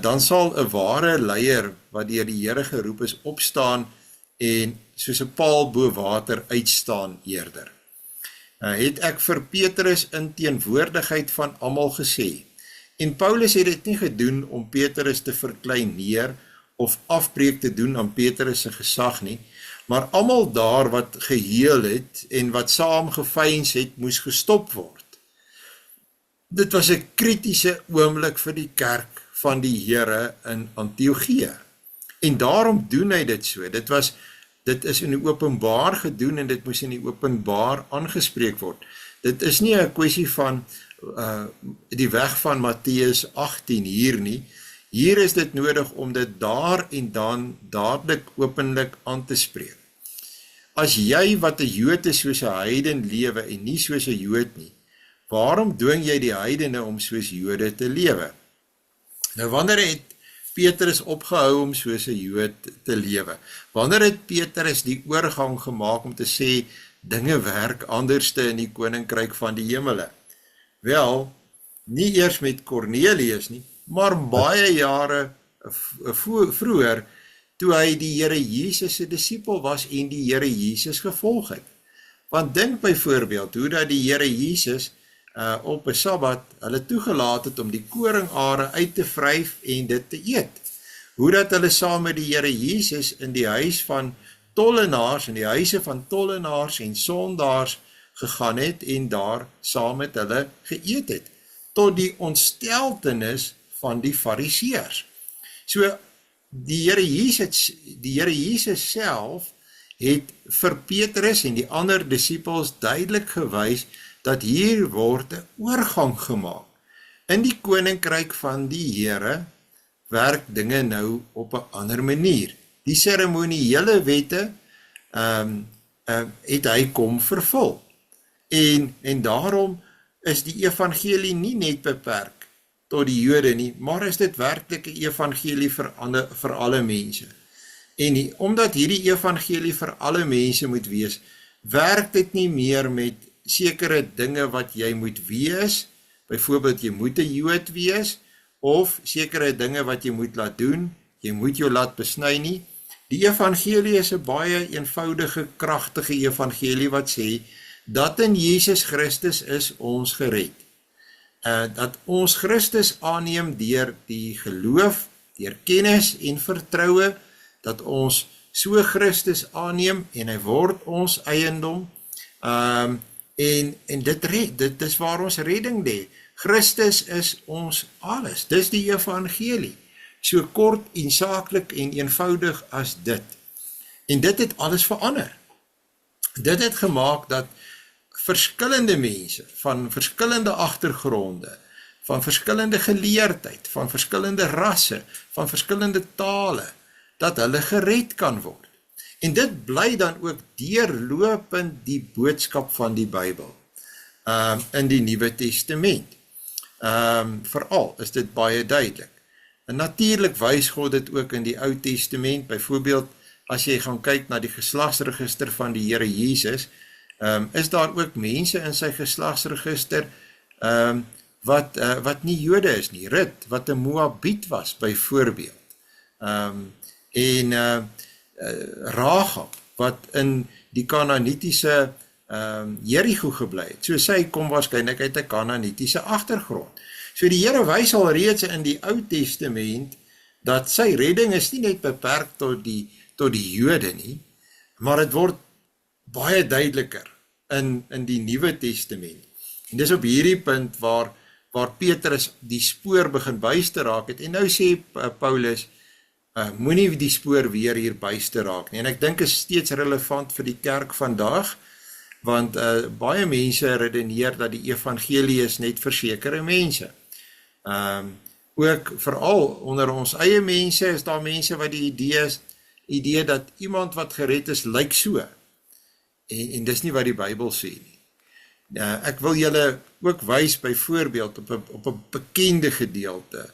dan sal 'n ware leier wat deur die Here geroep is opstaan en soos 'n paal bo water uitstaan eerder. Het ek vir Petrus in teenwoordigheid van almal gesê. En Paulus het dit nie gedoen om Petrus te verkleineer of afbreek te doen aan Petrus se gesag nie, maar almal daar wat geheel het en wat saam geveins het, moes gestop word. Dit was 'n kritiese oomblik vir die kerk van die Here in Antiochië. En daarom doen hy dit so. Dit is in die openbaar gedoen en dit moes in die openbaar aangespreek word. Dit is nie 'n kwessie van die weg van Matteus 18 hier nie. Hier is dit nodig om dit daar en dan dadelik openlik aan te spreek. As jy wat 'n Jood is soos 'n heiden lewe en nie soos 'n Jood nie, waarom dwing jy die heidene om soos Jode te lewe? Nou wanneer het Petrus opgehou om soos 'n Jood te lewe? Wanneer het Petrus die oorgang gemaak om te sê, dinge werk anderste in die koninkryk van die hemele? Wel, nie eers met Cornelius nie, maar baie jare vroeër, toe hy die Here Jesus se disipel was en die Here Jesus gevolg het. Want dink byvoorbeeld hoe dat die Here Jesus op 'n Sabbat hulle toegelaat het om die koringare uit te vryf en dit te eet. Hoe dat hulle saam met die Here Jesus in die huis van tollenaars, in die huise van tollenaars en sondaars gegaan het en daar saam met hulle geëet het, tot die ontsteltenis van die fariseërs. So, die Here Jesus self het vir Petrus en die ander disippels duidelik gewys dat hier word 'n oorgang gemaak. In die koninkryk van die Here werk dinge nou op 'n ander manier. Die seremoniële wette het hy kom vervul. En daarom is die evangelie nie net beperk tot die Jode nie, maar is dit werklik 'n evangelie vir alle mense. En omdat hierdie evangelie vir alle mense moet wees, werk dit nie meer met sekere dinge wat jy moet wees, byvoorbeeld jy moet 'n Jood wees, of sekere dinge wat jy moet laat doen, jy moet jou laat besny nie. Die evangelie is 'n baie eenvoudige, kragtige evangelie wat sê, dat in Jesus Christus is ons gered. Dat ons Christus aanneem deur die geloof, deur kennis en vertroue, dat ons so Christus aanneem en hy word ons eiendom, en dit is waar ons redding lê. Christus is ons alles, dis die evangelie, so kort en saaklik en eenvoudig as dit. En dit het alles verander. Dit het gemaak dat verskillende mense, van verskillende agtergronde, van verskillende geleerdheid, van verskillende rasse, van verskillende tale, dat hulle gered kan word. En dit bly dan ook deurlopend die boodskap van die Bybel, in die Nuwe Testament. Veral is dit baie duidelik. En natuurlik wys God dit ook in die Ou Testament, byvoorbeeld, as jy gaan kyk na die geslagsregister van die Here Jesus, is daar ook mense in sy geslagsregister wat nie Jode is nie. Rut, wat 'n Moabiet was, byvoorbeeld. Rahab, wat in die Kanaanitiese Jericho gebly het. So sy kom waarskynlik uit 'n Kanaanitiese agtergrond. So die Here wys al reeds in die Ou Testament dat sy redding is nie net beperk tot die Jode nie, maar dit word baie duideliker in die Nuwe Testament. En dis op hierdie punt waar Petrus die spoor begin byste raak het. En nou sê Paulus, moenie die spoor weer hier byste raak nie. En ek dink is steeds relevant vir die kerk vandag, want baie mense redeneer dat die evangelie is net vir sekere mense. Ook veral onder ons eie mense is daar mense wat die idee dat iemand wat gered is, lyk so. En dis nie wat die Bybel sê nie. Ek wil julle ook wys byvoorbeeld op 'n bekende gedeelte,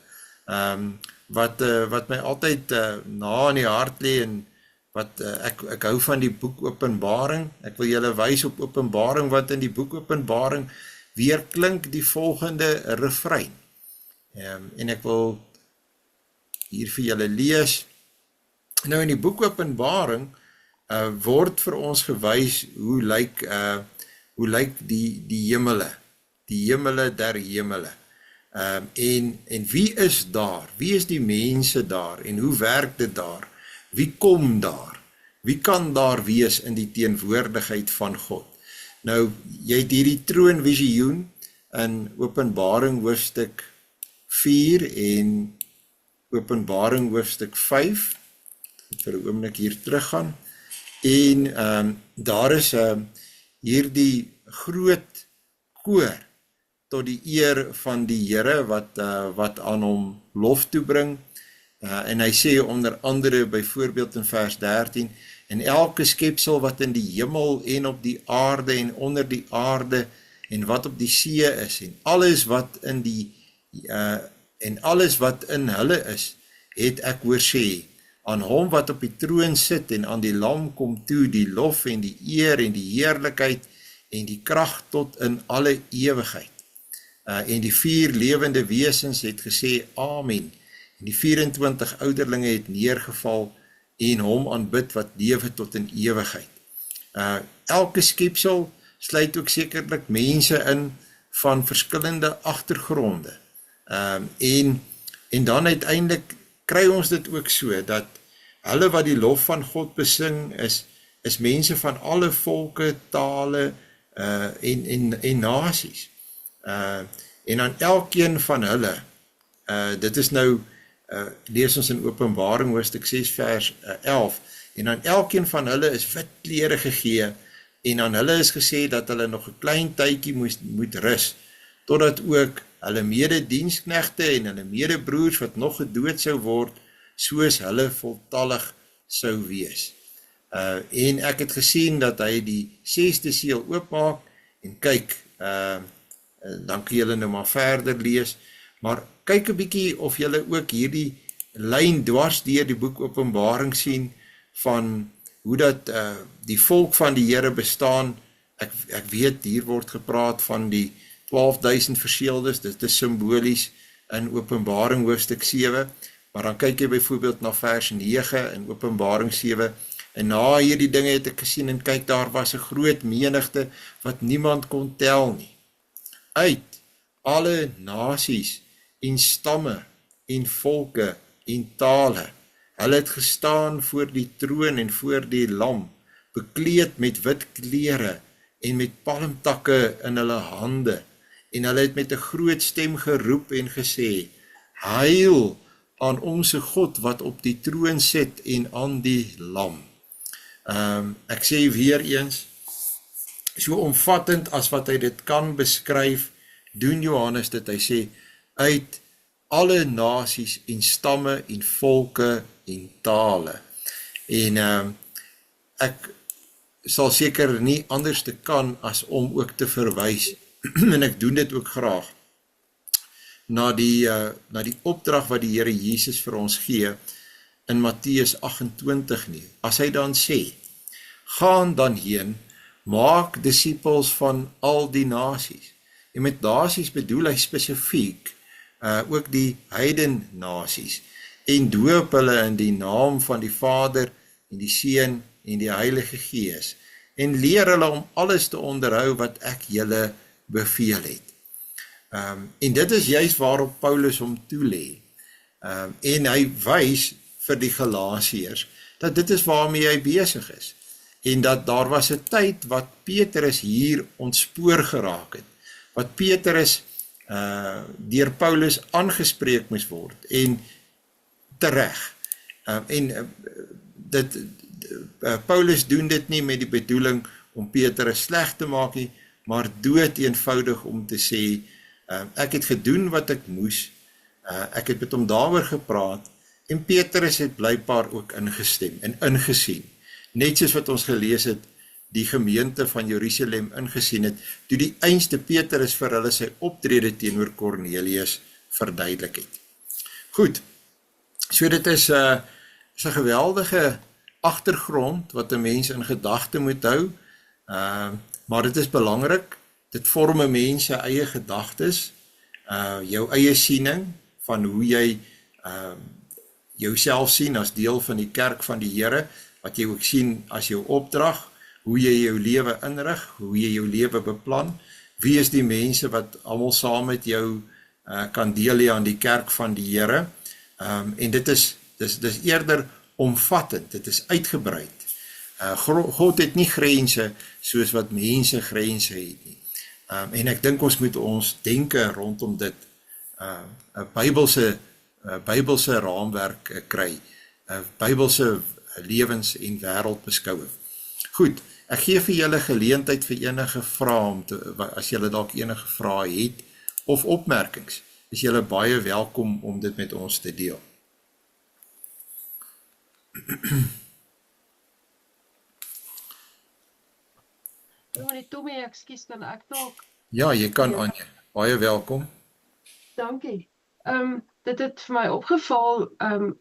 wat my altyd na in die hart lê en wat ek hou van die boek Openbaring. Ek wil julle wys op Openbaring, wat in die boek Openbaring weer klink die volgende refrein. En ek wil hier vir julle lees. Nou in die boek Openbaring word vir ons gewys hoe lyk die hemele der hemele. En wie is daar? Wie is die mense daar? En hoe werk dit daar? Wie kom daar? Wie kan daar wees in die teenwoordigheid van God? Nou, jy het hierdie troonvisioen in Openbaring hoofstuk 4 en Openbaring hoofstuk 5, vir 'n oomblik hier teruggaan, en daar is hierdie groot koor tot die eer van die Here wat aan hom lof toebring, en hy sê onder andere byvoorbeeld in vers 13, en elke skepsel wat in die hemel en op die aarde en onder die aarde en wat op die see is, en alles wat in hulle is, het ek hoor sê, aan hom wat op die troon sit en aan die lam kom toe, die lof en die eer en die heerlikheid en die krag tot in alle ewigheid. En die 4 lewende wesens het gesê, Amen. En die 24 ouderlinge het neergeval en hom aanbid wat lewe tot in ewigheid. Elke skepsel sluit ook sekerlik mense in van verskillende agtergronde. En dan uiteindelik kry ons dit ook so, dat hulle wat die lof van God besing is mense van alle volke, tale en nasies. En aan elkeen van hulle, dit is nou, lees ons in Openbaring hoofstuk 6 vers 11, en aan elkeen van hulle is wit klere gegee, en aan hulle is gesê dat hulle nog 'n klein tydjie moet rus, totdat ook hulle medediensknegte en hulle medebroers wat nog gedood sou word, soos hulle voltallig sou wees. En ek het gesien dat hy die 6de seël oopmaak, en kyk, dan kan julle nou maar verder lees, maar kyk 'n bietjie of julle ook hierdie lyn dwars deur die boek Openbaring sien, van hoe dat die volk van die Here bestaan. Ek weet, hier word gepraat van die 12.000 verseeldes, dit is simbolies in Openbaring hoofstuk 7, maar dan kyk jy byvoorbeeld na vers 9 in Openbaring 7, en na hierdie dinge het ek gesien, en kyk, daar was 'n groot menigte, wat niemand kon tel nie, uit alle nasies, en stamme, en volke, en tale. Hulle het gestaan voor die troon en voor die lam, bekleed met wit klere, en met palmtakke in hulle hande, en hulle het met 'n groot stem geroep en gesê, Heil aan onse God wat op die troon sit en aan die lam. Ek sê weer eens, so omvattend as wat hy dit kan beskryf, doen Johannes dit, hy sê, uit alle nasies en stamme en volke en tale. En ek sal seker nie anders te kan as om ook te verwys, en ek doen dit ook graag, na die opdrag wat die Here Jesus vir ons gee, in Matteus 28 nie, as hy dan sê, gaan dan heen, maak disippels van al die nasies, en met nasies bedoel hy spesifiek, ook die heiden nasies, en doop hulle in die naam van die Vader, en die Seun, en die Heilige Gees, en leer hulle om alles te onderhou wat ek julle beveel het. En dit is juist waarop Paulus hom toelê. En hy wys vir die Galasiërs, dat dit is waarmee hy besig is, en dat daar was 'n tyd wat Petrus hier ontspoor geraak het, wat Petrus deur Paulus aangespreek moes word, en tereg. Paulus doen dit nie met die bedoeling om Petrus sleg te maak nie, maar dood eenvoudig om te sê, ek het gedoen wat ek moes, ek het met hom daaroor gepraat, en Petrus het blykbaar ook ingestem en ingesien, net soos wat ons gelees het, die gemeente van Jerusalem ingesien het, toe die einste Petrus vir hulle sy optrede teenoor Cornelius verduidelik het. Goed, so dit is 'n geweldige agtergrond wat 'n mens in gedagte moet hou, maar dit is belangrik dit vorm 'n mens se eie gedagtes, jou eie siening van hoe jy jouself sien as deel van die kerk van die Here, wat jy ook sien as jou opdrag, hoe jy jou lewe inrig, hoe jy jou lewe beplan, wie is die mense wat almal saam met jou kan deel hê aan die kerk van die Here, en dit is eerder omvattend, dit is uitgebreid. God het nie grense soos wat mense grense het nie. En ek dink ons moet ons denke rondom dit 'n Bybelse raamwerk kry, 'n Bybelse lewens- en wêreldbeskouing. Goed, ek gee vir julle geleentheid vir enige vrae, as julle dalk enige vrae het, of opmerkings, is julle baie welkom om dit met ons te deel. Meneer Tommy, ekskuus, kan ek dalk? Ja, jy kan, Anja. Baie welkom. Dankie. Dit het vir my opgeval,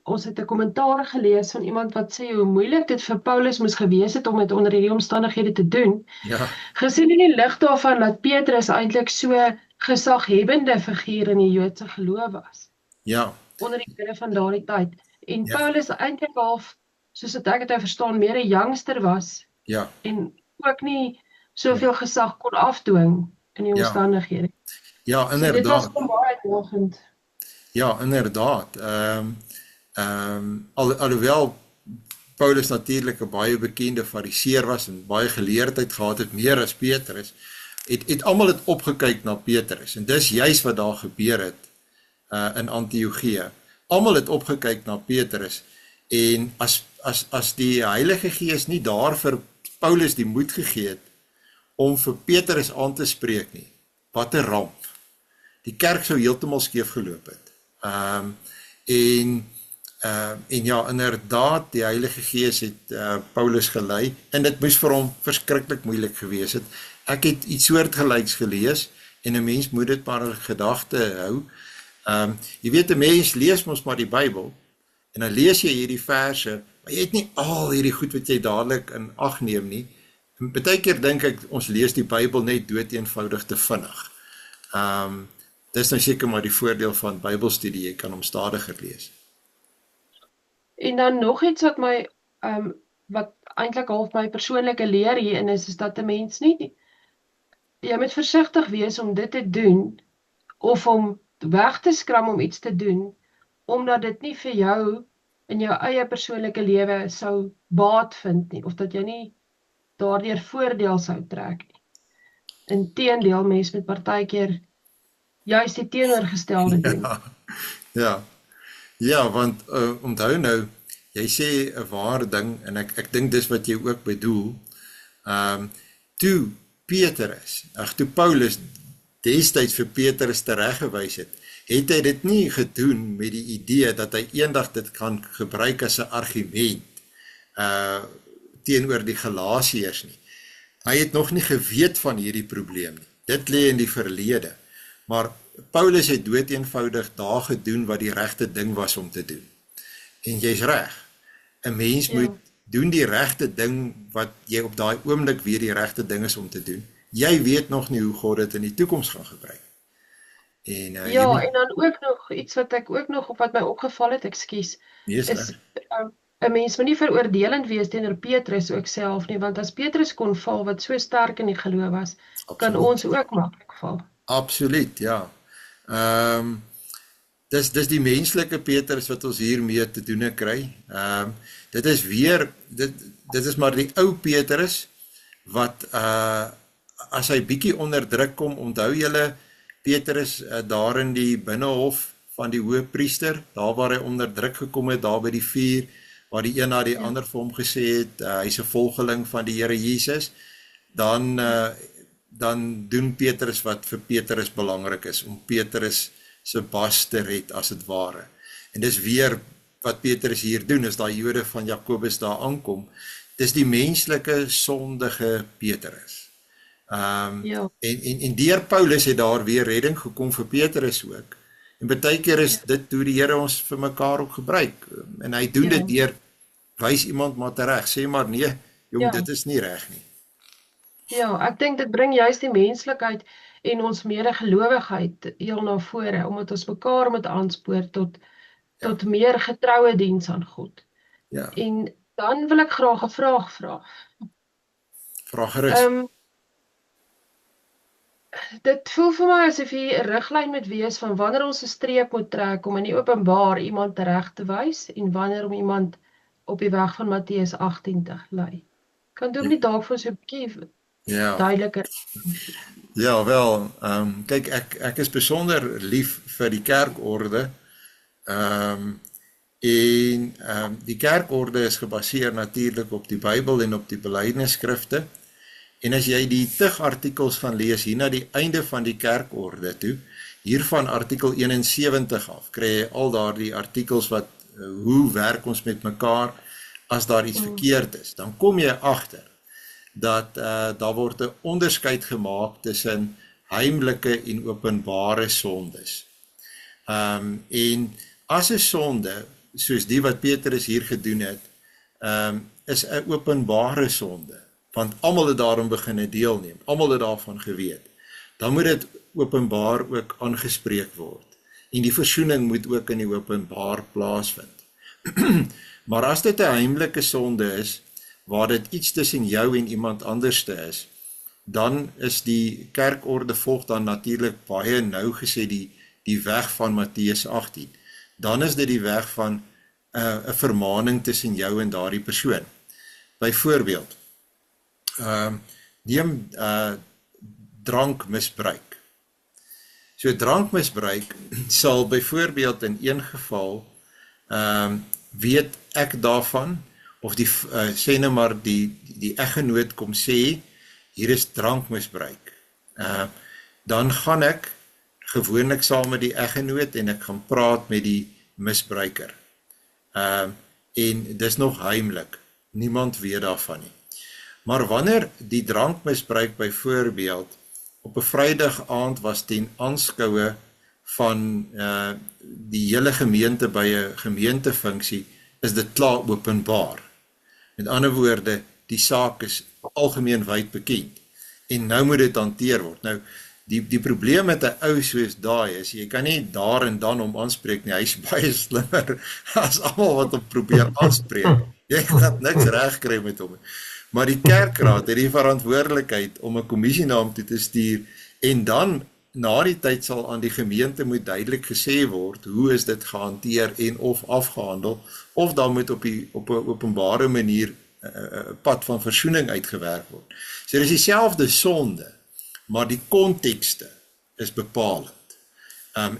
ons het 'n kommentaar gelees van iemand wat sê hoe moeilik dit vir Paulus moes gewees het om dit onder hierdie omstandighede te doen. Ja. Gesien in die lig daarvan dat Petrus eintlik so gesaghebende figuur in die Joodse geloof was. Ja. Onder die Jode van daardie tyd. En Paulus eintlik half, soos ek het verstaan, meer 'n youngster was. Ja. En ook nie soveel gesag kon afdwing in die omstandighede. Ja, inderdaad. So dit was kom baie uitdagend. Ja, inderdaad. Alhoewel Paulus natuurlik 'n baie bekende fariseer was en baie geleerdheid gehad het, meer as Petrus, het almal het opgekyk na Petrus. En dis juis wat daar gebeur het in Antiochië. Almal het opgekyk na Petrus. En as die Heilige Gees nie daar vir Paulus die moed gegee het om vir Petrus aan te spreek nie, wat 'n ramp. Die kerk sou heeltemal skeef geloop het. En ja, inderdaad, die Heilige Gees het Paulus gelei, en dit moes vir hom verskriklik moeilik gewees het. Ek het iets soortgelyks gelees, en 'n mens moet dit maar in gedagte hou. Jy weet, 'n mens lees mos maar die Bybel, en dan lees jy hierdie verse, maar jy het nie al hierdie goed wat jy dadelik in ag neem nie. En baie keer dink ek, ons lees die Bybel net doeteenvoudig te vinnig. Dis nou seker maar die voordeel van Bybelstudie, jy kan hom stadiger lees. En dan nog iets wat my, wat eintlik half my persoonlike leer hierin is dat 'n mens nie, jy moet versigtig wees om dit te doen, of om weg te skram om iets te doen, omdat dit nie vir jou, in jou eie persoonlike lewe sou baat vind nie, of dat jy nie daardeur voordeel sou trek nie. Inteendeel, mens met partykeer juist die teenoorgestelde doen. Ja, want onthou nou, jy sê 'n ware ding, en ek dink dis wat jy ook bedoel, toe Paulus destyds vir Petrus tereggewys het hy dit nie gedoen met die idee dat hy eendag dit kan gebruik as 'n argument teenoor die Galasiërs nie. Hy het nog nie geweet van hierdie probleem nie. Dit lê in die verlede. Maar Paulus het doeteenvoudig daar gedoen wat die regte ding was om te doen. En jy's reg. 'n Mens moet doen die regte ding wat jy op daai oomblik weet die regte ding is om te doen. Jy weet nog nie hoe God dit in die toekoms gaan gebruik. En en dan ook nog iets wat ek ook nog op wat my opgeval het, ekskuus, is 'n mens moet nie veroordelend wees teenoor Petrus ook self nie, want as Petrus kon val wat so sterk in die geloof was, kan ons ook maklik val. Absoluut, ja. Dis die menslike Petrus wat ons hiermee te doen kry. Dit is weer, dit is maar die ou Petrus wat as hy bietjie onder druk kom, onthou julle Petrus daar in die binnehof van die hoëpriester, daar waar hy onder druk gekom het, daar by die vuur, waar die een na die ander vir hom gesê het, hy's 'n volgeling van die Here Jesus, dan doen Petrus wat vir Petrus belangrik is, om Petrus se bas te red as het ware. En dis weer wat Petrus hier doen, as daai Jode van Jakobus daar aankom, dis die menslike sondige Petrus. En deur Paulus het daar weer redding gekom vir Petrus ook. En baie keer is dit hoe die Here ons vir mekaar ook gebruik. En hy doen dit deur wys iemand maar tereg, sê maar nee, jong, dit is nie reg nie. Ja, ek dink dit bring juist die menslikheid en ons medegelowigheid heel na vore, omdat ons mekaar moet aanspoor Ja, tot meer getroue diens aan God. ja, En dan wil ek graag 'n vraag vra. vra gerus. Ehm dit voel vir my asof hier 'n riglyn moet wees van wanneer ons 'n streep moet trek om in die openbaar iemand reg te wys en wanneer om iemand op die weg van Matteus 18 te lei. Kan Dominee dalk vir ons 'n bietjie Ja, duideliker? ja, wel, kyk, ek is besonder lief vir die kerkorde, die kerkorde is gebaseer natuurlik op die Bybel en op die belydenisskrifte. En as jy die tig artikels gaan lees hier na die einde van die kerkorde toe, hier van artikel 71 af, kry jy al daardie artikels wat, hoe werk ons met mekaar as daar iets verkeerd is. Dan kom jy agter dat daar word 'n onderskeid gemaak tussen heimlike en openbare sondes. En as 'n sonde, soos die wat Petrus hier gedoen het, is 'n openbare sonde, want almal het daarin begin deelneem, almal het daarvan geweet, dan moet dit openbaar ook aangespreek word. En die versoening moet ook in die openbaar plaasvind. Maar as dit 'n heimlike sonde is, waar dit iets tussen jou en iemand anderste is, dan is die kerkorde volg dan natuurlik baie nou gesê die weg van Matteus 18. Dan is dit die weg van 'n vermaning tussen jou en daardie persoon. Byvoorbeeld, neem drankmisbruik. So drankmisbruik sal byvoorbeeld in een geval weet ek daarvan, of sê nou maar die eggenoot kom sê, hier is drankmisbruik. Dan gaan ek gewoonlik saam met die eggenoot en ek gaan praat met die misbruiker. En dis nog heimlik, niemand weet daarvan nie. Maar wanneer die drankmisbruik byvoorbeeld op 'n Vrydag aand was ten aanskoue van die hele gemeente by 'n gemeentefunksie, is dit klaar openbaar. Met ander woorde, die saak is algemeen wyd bekend. En nou moet dit hanteer word. Nou, die probleem met 'n ou soos daai is, jy kan nie daar en dan hom aanspreek nie, hy is baie slimmer as almal wat hom probeer aanspreek. Jy gaan niks reg kry met hom. Maar die kerkraad het die verantwoordelikheid om 'n kommissie na hom toe te stuur, en dan na die tyd sal aan die gemeente moet duidelik gesê word, hoe is dit gehanteer en of afgehandel, of dan moet op 'n openbare manier 'n pad van versoening uitgewerk word. So dis dieselfde sonde, maar die kontekste is bepalend.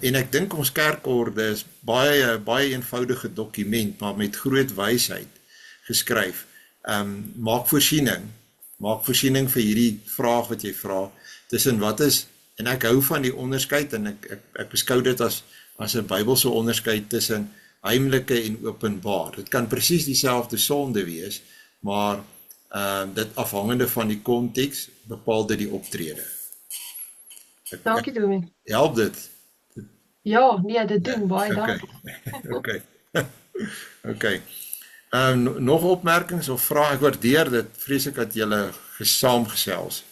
En ek dink ons kerkorde is baie eenvoudige dokument, maar met groot wysheid geskryf. Maak voorsiening vir hierdie vraag wat jy vra, tussen wat is, en ek hou van die onderskeid, en ek beskou dit as 'n Bybelse onderskeid tussen heimlike en openbaar. Dit kan presies dieselfde sonde wees, maar dit afhangende van die konteks bepaal dit die optrede. Dankie Dominee. Help dit? Ja, nee, dit doen baie dankie. Okay. Okay. Nog opmerkings of vrae? Ek waardeer dit, vrees ek dat julle saamgesels.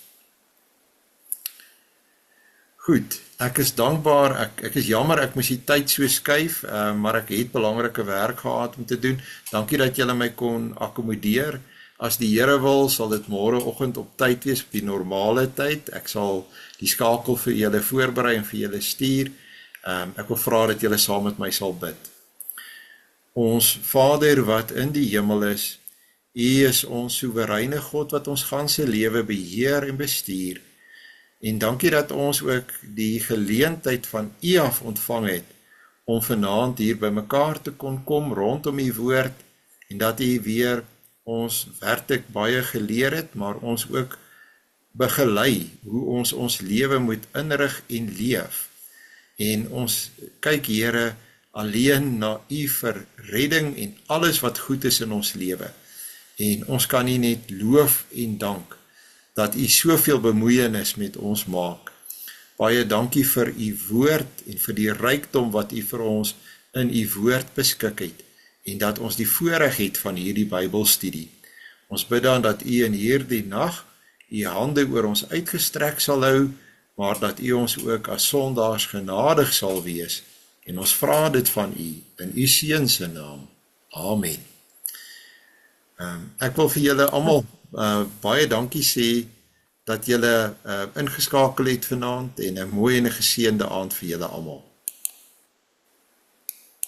Goed, ek is dankbaar, ek is jammer, ek moes die tyd so skuif, maar ek het belangrike werk gehad om te doen. Dankie dat julle my kon akkommodeer. As die Here wil, sal dit môreoggend op tyd wees, op die normale tyd. Ek sal die skakel vir julle voorberei en vir julle stuur. Ek wil vra dat julle saam met my sal bid. Ons Vader wat in die hemel is, U is ons soewereine God wat ons ganse lewe beheer en bestuur. En dankie dat ons ook die geleentheid van U af ontvang het om vanaand hier by mekaar te kon kom rondom U woord, en dat U weer ons werklik baie geleer het, maar ons ook begelei hoe ons lewe moet inrig en leef. En ons kyk Here alleen na U vir redding en alles wat goed is in ons lewe. En ons kan U net loof en dank dat U soveel bemoeienis met ons maak. Baie dankie vir U woord en vir die rykdom wat U vir ons in U woord beskik het, en dat ons die voorreg het van hierdie Bybelstudie. Ons bid dan dat U in hierdie nag U hande oor ons uitgestrek sal hou, maar dat U ons ook as sondaars genadig sal wees. En ons vra dit van U in U Seun se naam. Amen. Ek wil vir julle almal baie dankie sê dat julle ingeskakel het vanaand en 'n mooi en 'n geseënde aand vir julle almal.